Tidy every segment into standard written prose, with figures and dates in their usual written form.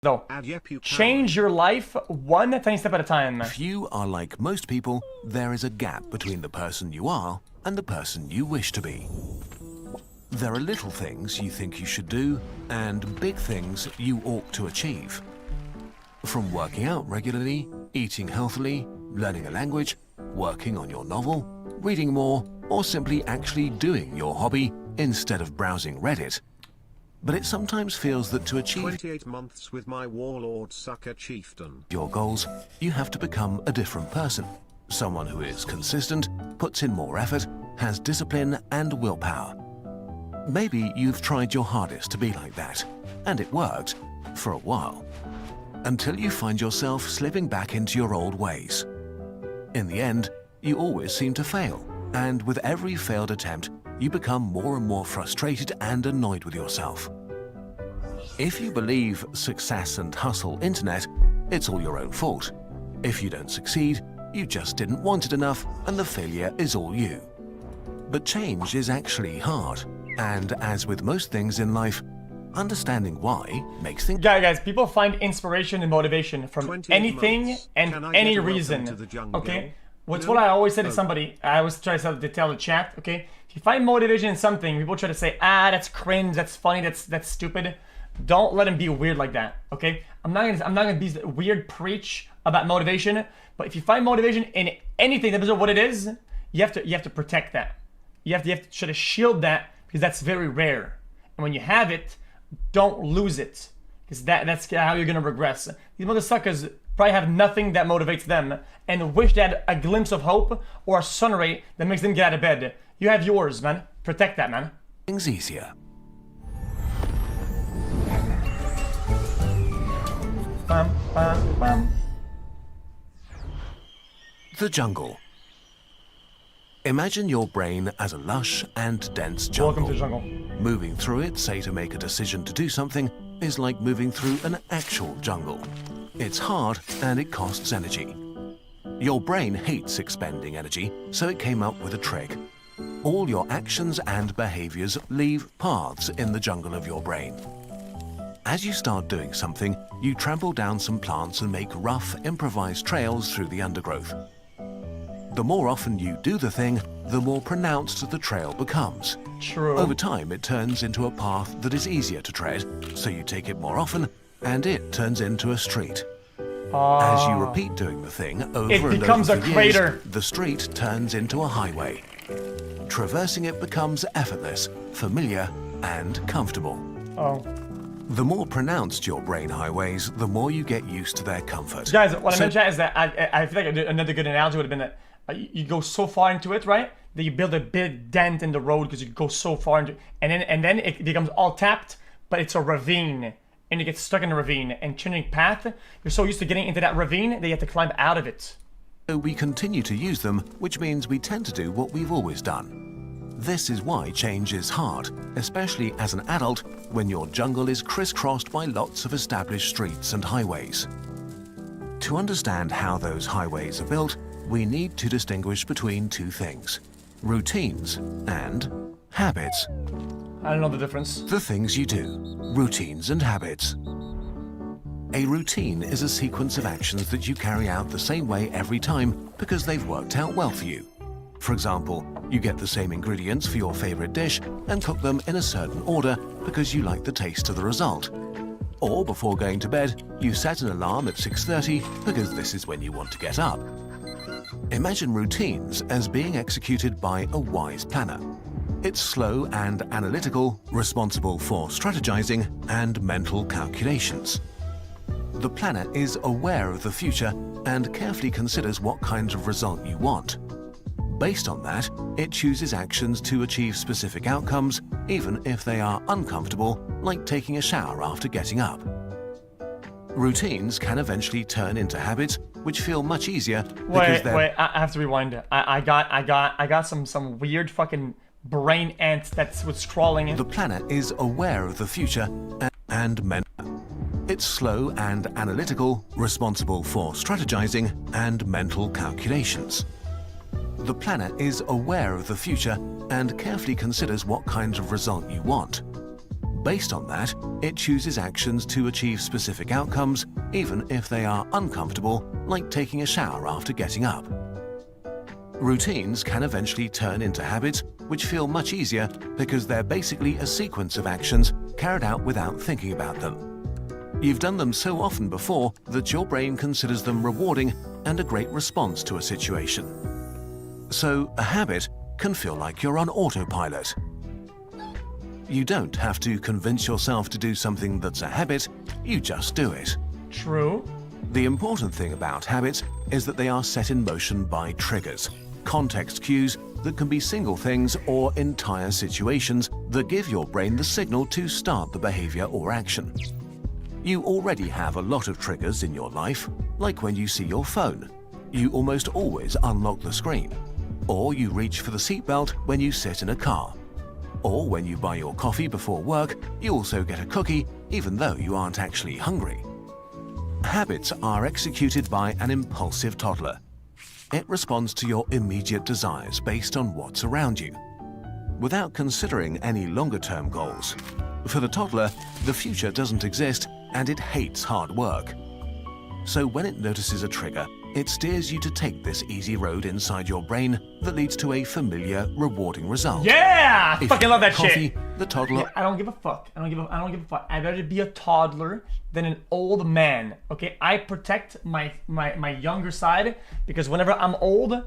though. Change your life one tiny step at a time. If you are like most people, there is a gap between the person you are and the person you wish to be. There are little things you think you should do and big things you ought to achieve. From working out regularly, eating healthily, learning a language, working on your novel, reading more, or simply actually doing your hobby instead of browsing Reddit. But it sometimes feels that to achieve 28 months with my warlord sucker chieftain your goals, you have to become a different person. Someone who is consistent, puts in more effort, has discipline and willpower. Maybe you've tried your hardest to be like that, and it worked for a while. Until you find yourself slipping back into your old ways. In the end, you always seem to fail, and with every failed attempt, you become more and more frustrated and annoyed with yourself. If you believe success and hustle internet, it's all your own fault. If you don't succeed, you just didn't want it enough and the failure is all you. But change is actually hard, and as with most things in life, understanding why makes things... Guys, people find inspiration and motivation from anything and any reason, okay? What's what I always say to somebody, I always try to tell the chat, okay? If you find motivation in something, people try to say, that's cringe, that's funny, that's stupid. Don't let them be weird like that, okay? I'm not gonna be weird preach about motivation, but if you find motivation in anything, no matter what it is, you have to protect that. You have to try to shield that because that's very rare. And when you have it, don't lose it, because that's how you're gonna regress. These motherfuckers probably have nothing that motivates them and wish they had a glimpse of hope or a sun ray that makes them get out of bed. You have yours, man. Protect that, man. Things easier. Bum, bum, bum. The jungle. Imagine your brain as a lush and dense jungle. Welcome to the jungle. Moving through it, say to make a decision to do something, is like moving through an actual jungle. It's hard and it costs energy. Your brain hates expending energy, so it came up with a trick. All your actions and behaviors leave paths in the jungle of your brain. As you start doing something, you trample down some plants and make rough, improvised trails through the undergrowth. The more often you do the thing, the more pronounced the trail becomes. True. Over time, it turns into a path that is easier to tread, so you take it more often, and it turns into a street. As you repeat doing the thing over and over it becomes a crater. Years, the street turns into a highway. Traversing it becomes effortless, familiar, and comfortable. Oh. The more pronounced your brain highways, the more you get used to their comfort. Guys, what I mentioned is that I feel like another good analogy would have been that you go so far into it, right? That you build a big dent in the road because you go so far into, and then it becomes all tapped, but it's a ravine, and you get stuck in the ravine and changing path. You're so used to getting into that ravine that you have to climb out of it. So we continue to use them, which means we tend to do what we've always done. This is why change is hard, especially as an adult when your jungle is crisscrossed by lots of established streets and highways. To understand how those highways are built, we need to distinguish between two things: routines and habits. I don't know the difference. The things you do, routines and habits. A routine is a sequence of actions that you carry out the same way every time because they've worked out well for you. For example, you get the same ingredients for your favorite dish and cook them in a certain order because you like the taste of the result. Or before going to bed, you set an alarm at 6:30 because this is when you want to get up. Imagine routines as being executed by a wise planner. It's slow and analytical, responsible for strategizing and mental calculations. The planner is aware of the future and carefully considers what kind of result you want. Based on that, it chooses actions to achieve specific outcomes, even if they are uncomfortable, like taking a shower after getting up. Routines can eventually turn into habits, which feel much easier because they're... Wait, I have to rewind. I got some weird fucking brain ant that's what's crawling in. The planner is aware of the future and mental. It's slow and analytical, responsible for strategizing and mental calculations. The planner is aware of the future and carefully considers what kind of result you want. Based on that, it chooses actions to achieve specific outcomes, even if they are uncomfortable, like taking a shower after getting up. Routines can eventually turn into habits, which feel much easier because they're basically a sequence of actions carried out without thinking about them. You've done them so often before that your brain considers them rewarding and a great response to a situation. So a habit can feel like you're on autopilot. You don't have to convince yourself to do something that's a habit, you just do it. True. The important thing about habits is that they are set in motion by triggers, context cues that can be single things or entire situations that give your brain the signal to start the behavior or action. You already have a lot of triggers in your life, like when you see your phone. You almost always unlock the screen. Or you reach for the seatbelt when you sit in a car. Or when you buy your coffee before work, you also get a cookie even though you aren't actually hungry. Habits are executed by an impulsive toddler. It responds to your immediate desires based on what's around you, without considering any longer-term goals. For the toddler, the future doesn't exist and it hates hard work. So when it notices a trigger, it steers you to take this easy road inside your brain that leads to a familiar, rewarding result. Yeah! I If fucking you love that get coffee, shit. The toddler... Yeah, I don't give a fuck. I don't give a fuck. I'd rather be a toddler than an old man. Okay? I protect my younger side because whenever I'm old,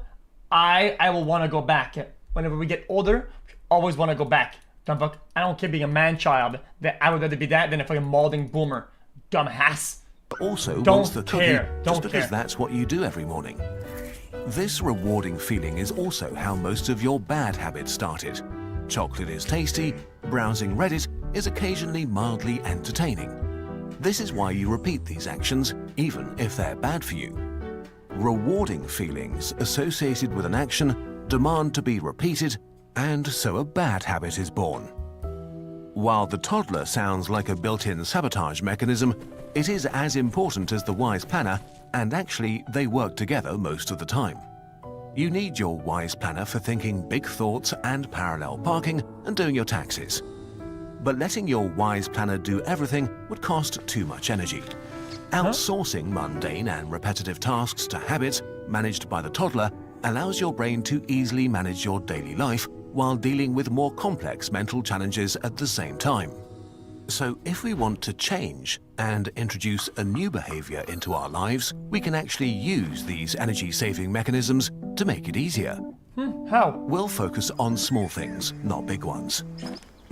I will want to go back. Whenever we get older, we always want to go back. Dumb fuck. I don't care being a man-child. That I would rather be that than a fucking molding boomer. Dumbass. also Don't wants the cookie care. just Don't because care. that's what you do every morning. This rewarding feeling is also how most of your bad habits started. Chocolate is tasty, browsing Reddit is occasionally mildly entertaining. This is why you repeat these actions, even if they're bad for you. Rewarding feelings associated with an action demand to be repeated, and so a bad habit is born. While the toddler sounds like a built-in sabotage mechanism, it is as important as the wise planner, and actually they work together most of the time. You need your wise planner for thinking big thoughts and parallel parking and doing your taxes. But letting your wise planner do everything would cost too much energy. Outsourcing mundane and repetitive tasks to habits managed by the toddler allows your brain to easily manage your daily life while dealing with more complex mental challenges at the same time. So if we want to change and introduce a new behavior into our lives, we can actually use these energy-saving mechanisms to make it easier. How? We'll focus on small things, not big ones.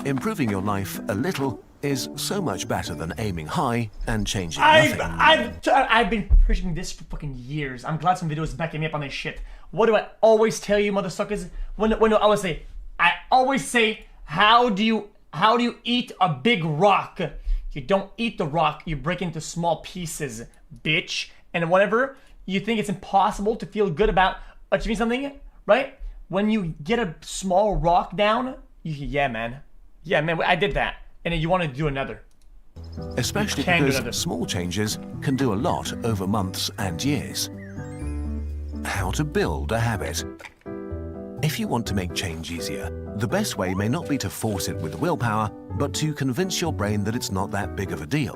Improving your life a little is so much better than aiming high and changing nothing. I've been preaching this for fucking years. I'm glad some videos backing me up on this shit. What do I always tell you, motherfuckers? When I always say, how do you eat a big rock? You don't eat the rock, you break into small pieces, bitch. And whenever you think it's impossible to feel good about achieving something, right? When you get a small rock down, yeah man, I did that. And then you want to do another. Especially can do because another. small changes can do a lot over months and years. How to build a habit. If you want to make change easier, the best way may not be to force it with willpower, but to convince your brain that it's not that big of a deal.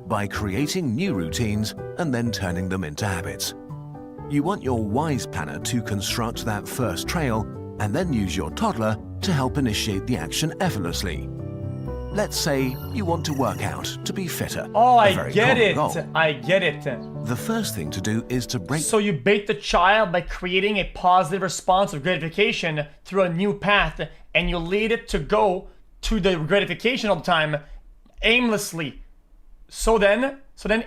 By creating new routines and then turning them into habits. You want your wise planner to construct that first trail and then use your toddler to help initiate the action effortlessly. Let's say you want to work out to be fitter. Oh, A I very get common it. goal. I get it. The first thing to do is to break So you bait the child by creating a positive response of gratification through a new path, and you lead it to go to the gratification all the time, aimlessly. So then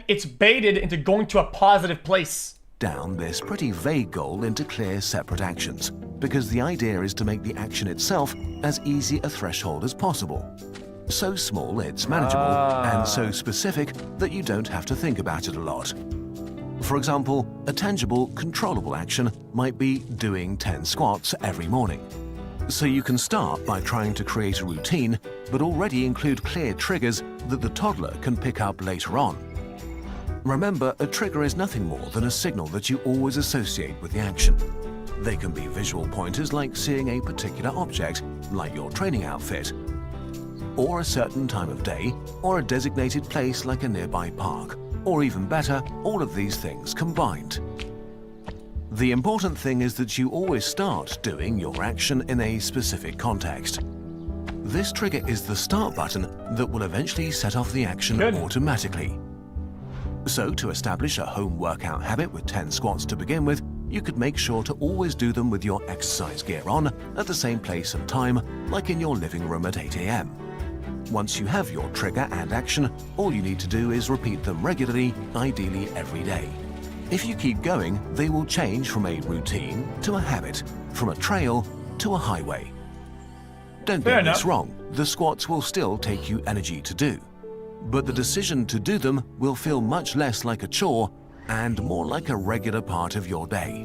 it's baited into going to a positive place. down this pretty vague goal into clear separate actions, because the idea is to make the action itself as easy a threshold as possible. So small it's manageable, and so specific that you don't have to think about it a lot. For example, a tangible, controllable action might be doing 10 squats every morning. So you can start by trying to create a routine, but already include clear triggers that the toddler can pick up later on. Remember, a trigger is nothing more than a signal that you always associate with the action. They can be visual pointers like seeing a particular object, like your training outfit. or a certain time of day, or a designated place like a nearby park, or even better, all of these things combined. The important thing is that you always start doing your action in a specific context. This trigger is the start button that will eventually set off the action automatically. So to establish a home workout habit with 10 squats to begin with, you could make sure to always do them with your exercise gear on at the same place and time, like in your living room at 8 AM. Once you have your trigger and action, all you need to do is repeat them regularly, ideally every day. If you keep going, they will change from a routine to a habit, from a trail to a highway. Don't get this wrong, the squats will still take you energy to do, but the decision to do them will feel much less like a chore and more like a regular part of your day.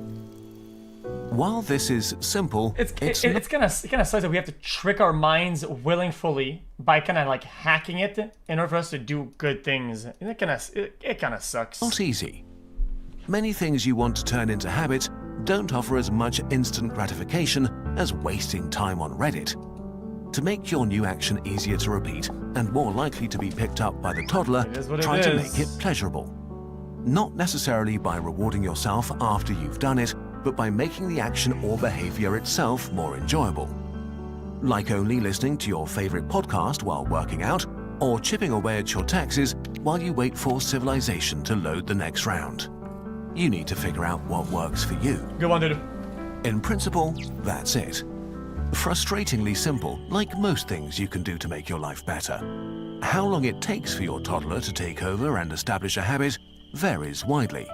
While this is simple, it kind of sucks that we have to trick our minds willingly by kind of like hacking it in order for us to do good things. And it kind of sucks. Not easy. Many things you want to turn into habits don't offer as much instant gratification as wasting time on Reddit. To make your new action easier to repeat and more likely to be picked up by the toddler, try to make it pleasurable. Not necessarily by rewarding yourself after you've done it, but by making the action or behavior itself more enjoyable. Like only listening to your favorite podcast while working out, or chipping away at your taxes while you wait for civilization to load the next round. You need to figure out what works for you. Good one, dude. In principle, that's it. Frustratingly simple, like most things you can do to make your life better. How long it takes for your toddler to take over and establish a habit varies widely.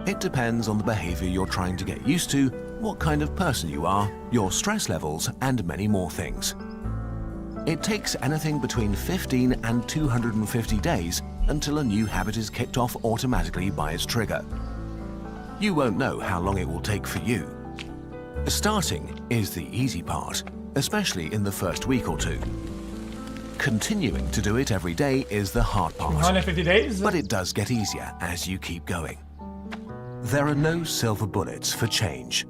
It depends on the behavior you're trying to get used to, what kind of person you are, your stress levels, and many more things. It takes anything between 15 and 250 days until a new habit is kicked off automatically by its trigger. You won't know how long it will take for you. Starting is the easy part, especially in the first week or two. Continuing to do it every day is the hard part. 150 days? But it does get easier as you keep going. There are no silver bullets for change.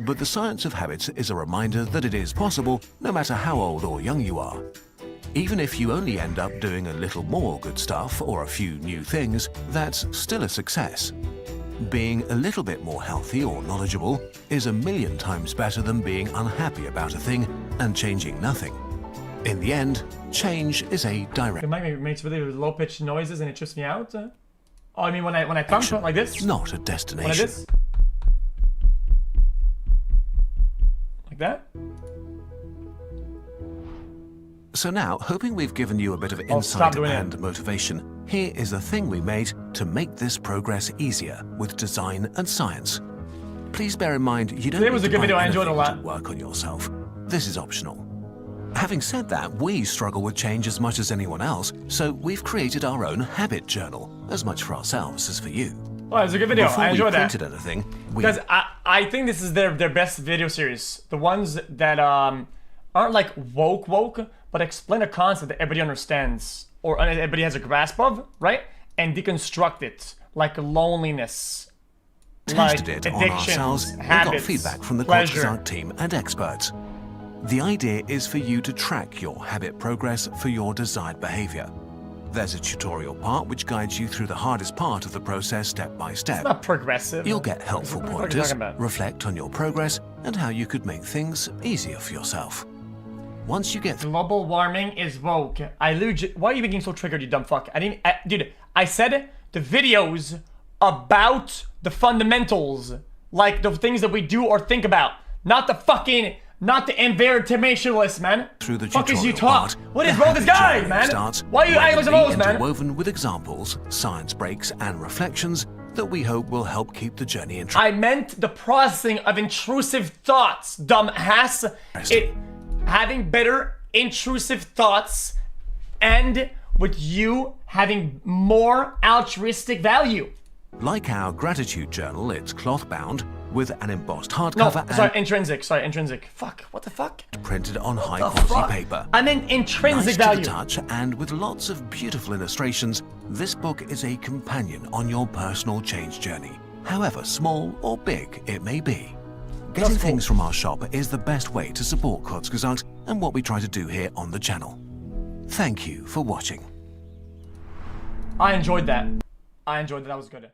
But the science of habits is a reminder that it is possible no matter how old or young you are. Even if you only end up doing a little more good stuff or a few new things, that's still a success. Being a little bit more healthy or knowledgeable is a million times better than being unhappy about a thing and changing nothing. In the end, change is a direct. It makes really low-pitched noises and it trips me out. Oh, I mean when I thump like this. Not a destination. Like this. Like that. So now, hoping we've given you a bit of insight and motivation, here is the thing we made to make this progress easier with design and science. Please bear in mind you don't need to buy anything to work on yourself. This is optional. Having said that, we struggle with change as much as anyone else, so we've created our own habit journal, as much for ourselves as for you. Oh, it's a good video. I enjoyed that. Because I think this is their best video series. The ones that aren't like woke, but explain a concept that everybody understands or everybody has a grasp of, right? And deconstruct it, like loneliness, tested like it addictions, on ourselves, habits, and got feedback from the Kurzgesagt team and experts. The idea is for you to track your habit progress for your desired behavior. There's a tutorial part which guides you through the hardest part of the process step by step. It's not progressive. You'll get helpful pointers, reflect on your progress, and how you could make things easier for yourself. Once you get global warming is woke. Why are you being so triggered, you dumb fuck? Dude, I said the videos about the fundamentals, like the things that we do or think about, not the informationalist, man. Through the fuck is you talk? What is wrong with this guy, man? Why are you angles of those, man? Woven with examples, science breaks, and reflections that we hope will help keep the journey interesting. I meant the processing of intrusive thoughts, dumbass. Having better intrusive thoughts and with you having more altruistic value. Like our gratitude journal, it's cloth bound with an embossed hardcover. No, sorry, intrinsic. Fuck, what the fuck? Printed on high quality paper. I meant intrinsic value. To the touch and with lots of beautiful illustrations, this book is a companion on your personal change journey, however small or big it may be. Getting cool. things from our shop is the best way to support Kurzgesagt and what we try to do here on the channel. Thank you for watching. I enjoyed that. That was good.